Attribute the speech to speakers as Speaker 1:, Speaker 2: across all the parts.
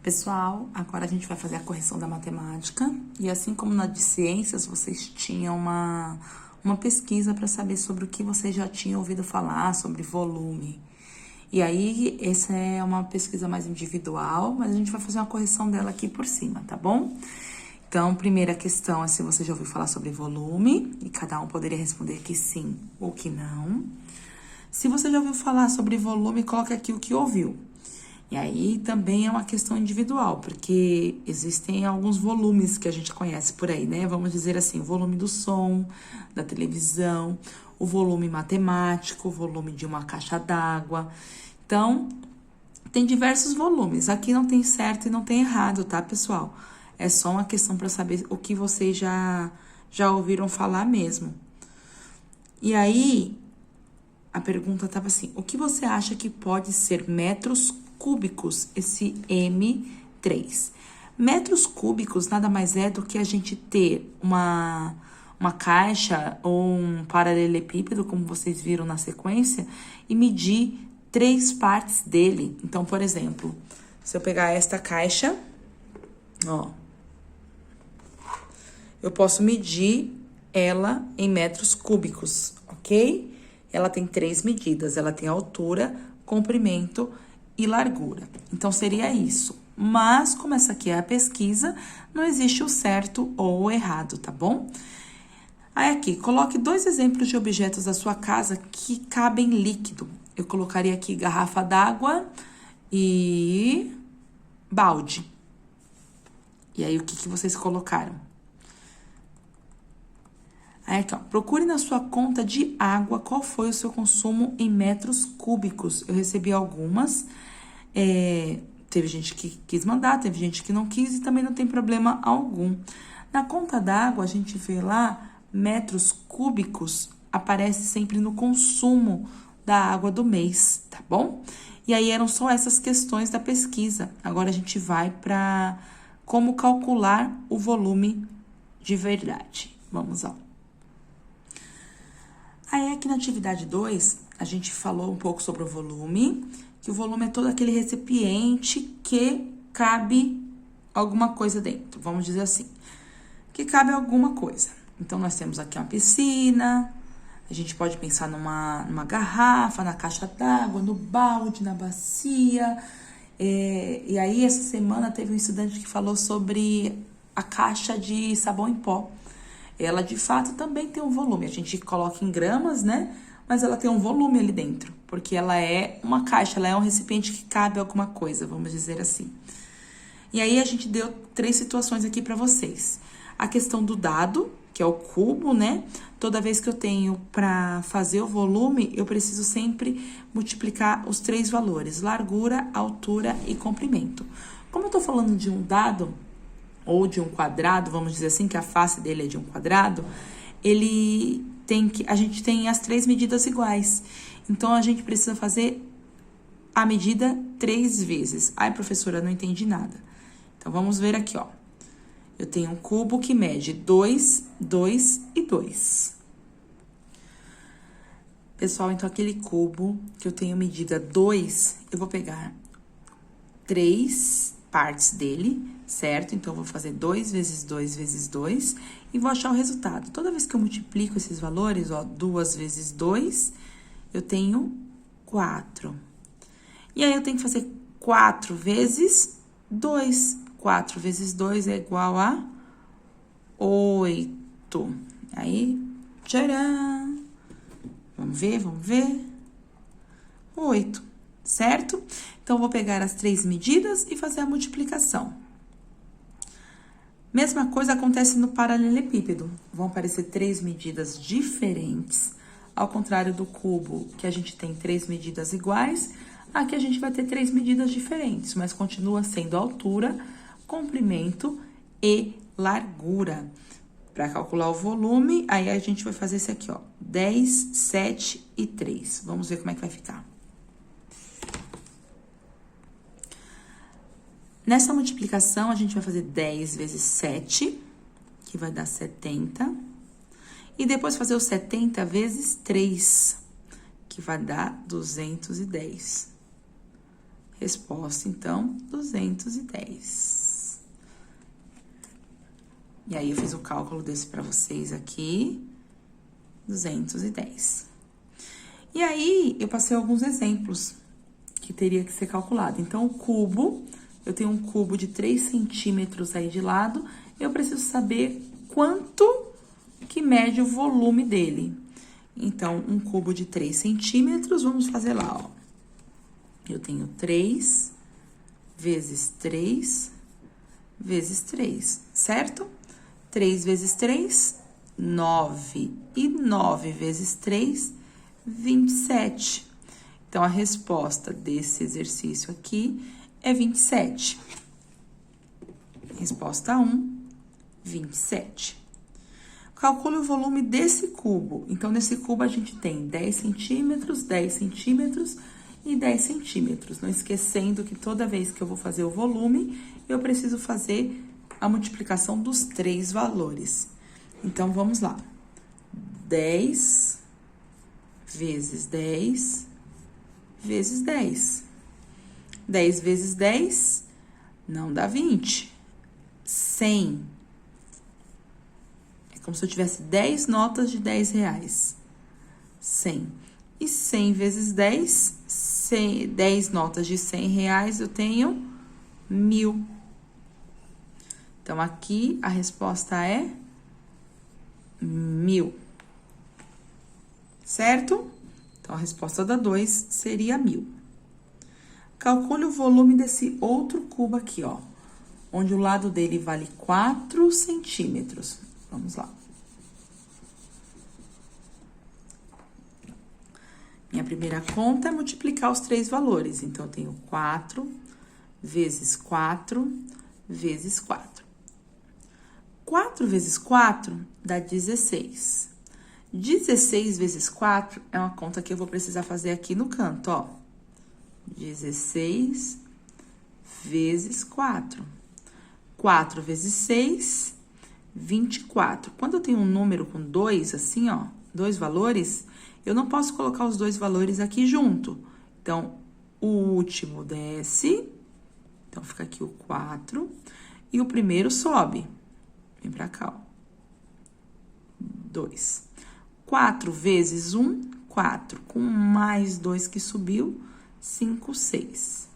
Speaker 1: Pessoal, agora a gente vai fazer a correção da matemática. E assim como na de ciências, vocês tinham uma pesquisa para saber sobre o que vocês já tinham ouvido falar, sobre volume. E aí, essa é uma pesquisa mais individual, mas a gente vai fazer uma correção dela aqui por cima, tá bom? Então, primeira questão é se você já ouviu falar sobre volume, e cada um poderia responder que sim ou que não. Se você já ouviu falar sobre volume, coloque aqui o que ouviu. E aí também é uma questão individual, porque existem alguns volumes que a gente conhece por aí, né? Vamos dizer assim, o volume do som, da televisão, o volume matemático, o volume de uma caixa d'água. Então, tem diversos volumes. Aqui não tem certo e não tem errado, tá, pessoal? É só uma questão para saber o que vocês já ouviram falar mesmo. E aí, a pergunta estava assim: o que você acha que pode ser metros cúbicos, esse M3? Metros cúbicos nada mais é do que a gente ter uma caixa ou um paralelepípedo, como vocês viram na sequência, e medir 3 partes dele. Então, por exemplo, se eu pegar esta caixa, ó, eu posso medir ela em metros cúbicos, ok? Ela tem 3 medidas, ela tem altura, comprimento e largura. Então, seria isso. Mas, como essa aqui é a pesquisa, não existe o certo ou o errado, tá bom? Aí, aqui, coloque 2 exemplos de objetos da sua casa que cabem líquido. Eu colocaria aqui garrafa d'água e balde. E aí, o que vocês colocaram? Aí, aqui, ó, procure na sua conta de água qual foi o seu consumo em metros cúbicos. Eu recebi algumas. Teve gente que quis mandar, teve gente que não quis e também não tem problema algum. Na conta d'água, a gente vê lá metros cúbicos, aparece sempre no consumo da água do mês, tá bom? E aí eram só essas questões da pesquisa. Agora a gente vai para como calcular o volume de verdade. Vamos lá. Aí, aqui na atividade 2, a gente falou um pouco sobre o volume, que o volume é todo aquele recipiente que cabe alguma coisa dentro, vamos dizer assim, que cabe alguma coisa. Então, nós temos aqui uma piscina, a gente pode pensar numa garrafa, na caixa d'água, no balde, na bacia. E aí, essa semana, teve um estudante que falou sobre a caixa de sabão em pó. Ela, de fato, também tem um volume. A gente coloca em gramas, né? Mas ela tem um volume ali dentro, porque ela é uma caixa, ela é um recipiente que cabe alguma coisa, vamos dizer assim. E aí, a gente deu 3 situações aqui para vocês. A questão do dado, que é o cubo, né? Toda vez que eu tenho para fazer o volume, eu preciso sempre multiplicar os 3 valores: largura, altura e comprimento. Como eu tô falando de um dado ou de um quadrado, vamos dizer assim, que a face dele é de um quadrado, a gente tem as 3 medidas iguais. Então, a gente precisa fazer a medida 3 vezes. Ai, professora, não entendi nada. Então, vamos ver aqui, ó. Eu tenho um cubo que mede 2, 2 e 2. Pessoal, então, aquele cubo que eu tenho medida 2, eu vou pegar 3 partes dele, certo? Então, eu vou fazer 2 vezes 2 vezes 2 e vou achar o resultado. Toda vez que eu multiplico esses valores, ó, 2 vezes 2, eu tenho 4. E aí, eu tenho que fazer 4 vezes 2. 4 vezes 2 é igual a 8. Aí, tcharam! Vamos ver? 8, certo? Então, eu vou pegar as 3 medidas e fazer a multiplicação. Mesma coisa acontece no paralelepípedo. Vão aparecer 3 medidas diferentes. Ao contrário do cubo, que a gente tem 3 medidas iguais, aqui a gente vai ter 3 medidas diferentes, mas continua sendo altura, comprimento e largura. Para calcular o volume, aí a gente vai fazer esse aqui, ó, 10, 7 e 3. Vamos ver como é que vai ficar. Nessa multiplicação, a gente vai fazer 10 vezes 7, que vai dar 70. E depois fazer o 70 vezes 3, que vai dar 210. Resposta, então, 210. E aí, eu fiz o cálculo desse para vocês aqui, 210. E aí, eu passei alguns exemplos que teria que ser calculado. Então, o cubo, eu tenho um cubo de 3 centímetros aí de lado, eu preciso saber quanto que mede o volume dele. Então, um cubo de 3 centímetros, vamos fazer lá, ó. Eu tenho 3 vezes 3 vezes 3, certo? 3 vezes 3, 9. E 9 vezes 3, 27. Então, a resposta desse exercício aqui é 27. Resposta 1, 27. Calcule o volume desse cubo. Então, nesse cubo, a gente tem 10 centímetros, 10 centímetros e 10 centímetros. Não esquecendo que toda vez que eu vou fazer o volume, eu preciso fazer a multiplicação dos 3 valores. Então, vamos lá. 10 vezes 10 vezes 10. 10 vezes 10 não dá 20. 100. É como se eu tivesse 10 notas de 10 reais. 100. E 100 vezes 10, 10 notas de 100 reais, eu tenho 1.000. Então, aqui a resposta é 1.000. Certo? Então, a resposta da 2 seria 1.000. Calcule o volume desse outro cubo aqui, ó. Onde o lado dele vale 4 centímetros. Vamos lá. Minha primeira conta é multiplicar os 3 valores. Então, eu tenho 4 vezes 4 vezes 4. 4 vezes 4 dá 16. 16 vezes 4 é uma conta que eu vou precisar fazer aqui no canto, ó. 16 vezes 4. 4 vezes 6, 24. Quando eu tenho um número com 2, assim, ó, 2 valores, eu não posso colocar os 2 valores aqui junto. Então, o último desce, então fica aqui o 4, e o primeiro sobe. Vem pra cá, ó. 2. 4 vezes 1, 4. Com mais 2 que subiu, 5, 6.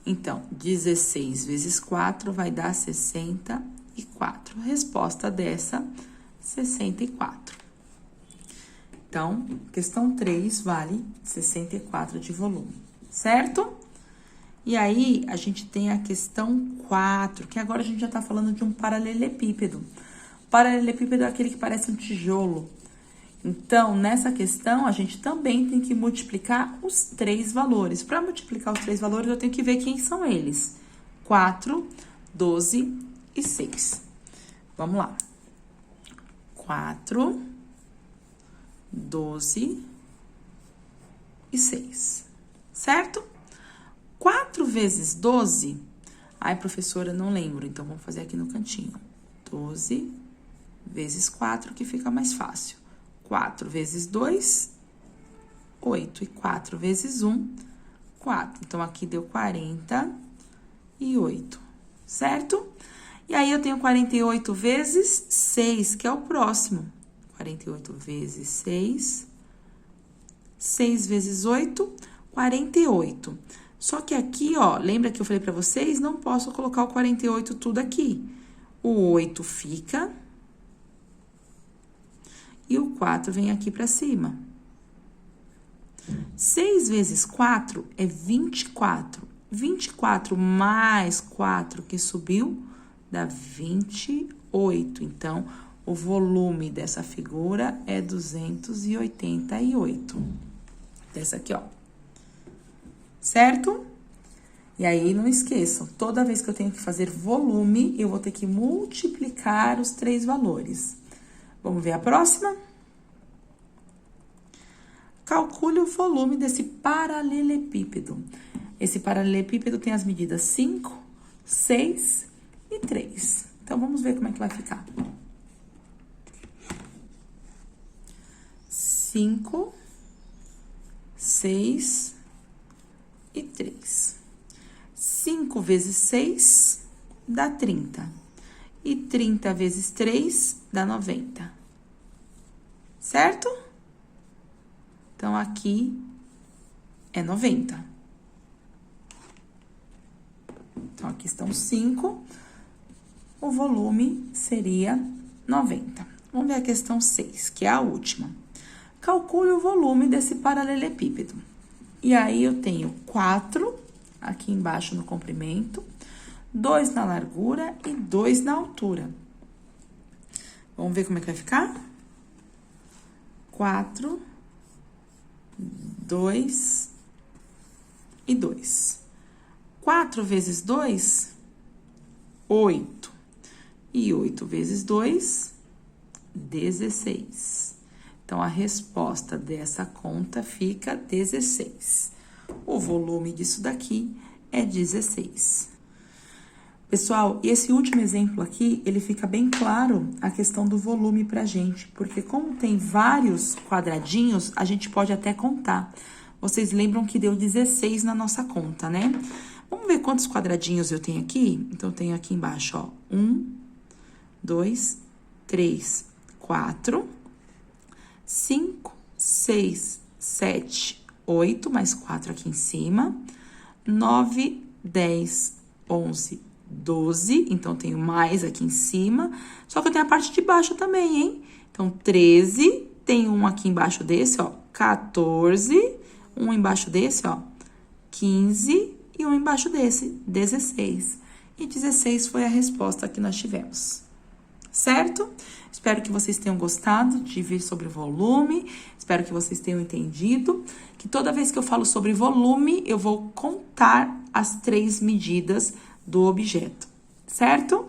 Speaker 1: Então, 16 vezes 4 vai dar 64. Resposta dessa, 64. Então, questão 3 vale 64 de volume, certo? E aí, a gente tem a questão 4, que agora a gente já tá falando de um paralelepípedo. O paralelepípedo é aquele que parece um tijolo. Então, nessa questão, a gente também tem que multiplicar os 3 valores. Para multiplicar os 3 valores, eu tenho que ver quem são eles. 4, 12 e 6. Vamos lá. 4, 12 e 6. Certo? 4 vezes 12... Ai, professora, não lembro. Então, vamos fazer aqui no cantinho. 12 vezes 4, que fica mais fácil. 4 vezes 2, 8. E 4 vezes 1, 4. Então, aqui deu 48, certo? E aí, eu tenho 48 vezes 6, que é o próximo. 48 vezes 6. 6 vezes 8, 48. Só que aqui, ó, lembra que eu falei pra vocês? Não posso colocar o 48 tudo aqui. O 8 fica... E o 4 vem aqui pra cima. 6 vezes 4 é 24. 24 mais 4 que subiu dá 28. Então, o volume dessa figura é 288. Dessa aqui, ó. Certo? E aí, não esqueçam, toda vez que eu tenho que fazer volume, eu vou ter que multiplicar os 3 valores. Vamos ver a próxima? Calcule o volume desse paralelepípedo. Esse paralelepípedo tem as medidas 5, 6 e 3. Então, vamos ver como é que vai ficar. 5, 6 e 3. 5 vezes 6 dá 30. E 30 vezes 3 dá 90. Certo? Então, aqui é 90. Então, aqui estão 5. O volume seria 90. Vamos ver a questão 6, que é a última. Calcule o volume desse paralelepípedo. E aí, eu tenho 4 aqui embaixo no comprimento, 2 na largura e 2 na altura. Vamos ver como é que vai ficar? 4, 2 e 2. 4 vezes 2, 8. E 8 vezes 2, 16. Então, a resposta dessa conta fica 16. O volume disso daqui é 16. Pessoal, esse último exemplo aqui, ele fica bem claro a questão do volume pra gente, porque como tem vários quadradinhos, a gente pode até contar. Vocês lembram que deu 16 na nossa conta, né? Vamos ver quantos quadradinhos eu tenho aqui? Então, eu tenho aqui embaixo, ó, 1, 2, 3, 4, 5, 6, 7, 8, mais 4 aqui em cima, 9, 10, 11, 12, então tenho mais aqui em cima, só que eu tenho a parte de baixo também, hein? Então, 13, tem um aqui embaixo desse, ó, 14, um embaixo desse, ó, 15 e um embaixo desse, 16. E 16 foi a resposta que nós tivemos. Certo? Espero que vocês tenham gostado de ver sobre volume, espero que vocês tenham entendido que toda vez que eu falo sobre volume, eu vou contar as 3 medidas do objeto, certo?